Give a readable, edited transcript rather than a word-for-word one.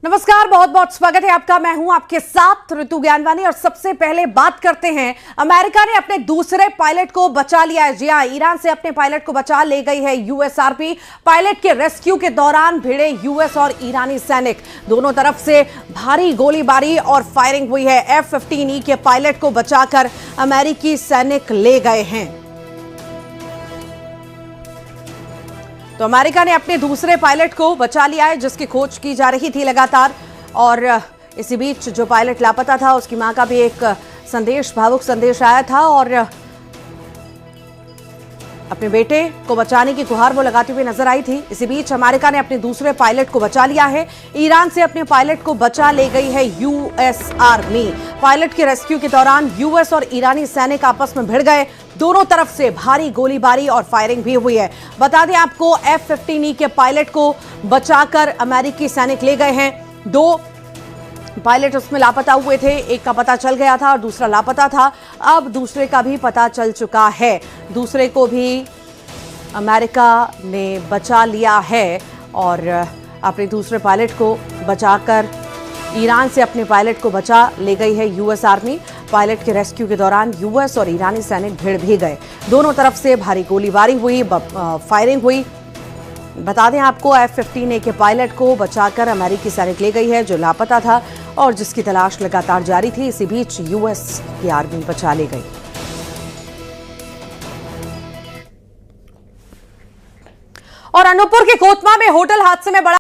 नमस्कार, बहुत बहुत स्वागत है आपका। मैं हूं आपके साथ ऋतु ज्ञानवानी और सबसे पहले बात करते हैं, अमेरिका ने अपने दूसरे पायलट को बचा लिया है। जी हां, ईरान से अपने पायलट को बचा ले गई है यूएस आर्मी। पायलट के रेस्क्यू के दौरान भिड़े यूएस और ईरानी सैनिक, दोनों तरफ से भारी गोलीबारी और फायरिंग हुई है। F-15E के पायलट को बचाकर अमेरिकी सैनिक ले गए हैं। तो अमेरिका ने अपने दूसरे पायलट को बचा लिया है, जिसकी खोज की जा रही थी लगातार। और इसी बीच जो पायलट लापता था, उसकी मां का भी एक संदेश, भावुक संदेश आया था और अपने बेटे को बचाने की गुहार वो लगाती हुई नजर आई थी। इसी बीच अमेरिका ने अपने दूसरे पायलट को बचा लिया है। ईरान से अपने पायलट को बचा ले गई है यूएस आर्मी। पायलट के रेस्क्यू के दौरान यूएस और ईरानी सैनिक आपस में भिड़ गए। दोनों तरफ से भारी गोलीबारी और फायरिंग भी हुई है। बता दें आपको, F-15E के पायलट को बचाकर अमेरिकी सैनिक ले गए हैं। दो पायलट उसमें लापता हुए थे, एक का पता चल गया था और दूसरा लापता था। अब दूसरे का भी पता चल चुका है। दूसरे को भी अमेरिका ने बचा लिया है और अपने दूसरे पायलट को बचाकर ईरान से अपने पायलट को बचा ले गई है यूएस आर्मी। पायलट के रेस्क्यू के दौरान यूएस और ईरानी सैनिक भिड़ भी गए। दोनों तरफ से भारी गोलीबारी हुई, फायरिंग हुई। बता दें आपको, F-15E के पायलट को बचाकर अमेरिकी सैनिक ले गई है, जो लापता था और जिसकी तलाश लगातार जारी थी। इसी बीच यूएस की आर्मी बचा ले गई। और अनूपपुर के कोतमा में होटल हादसे में बड़ा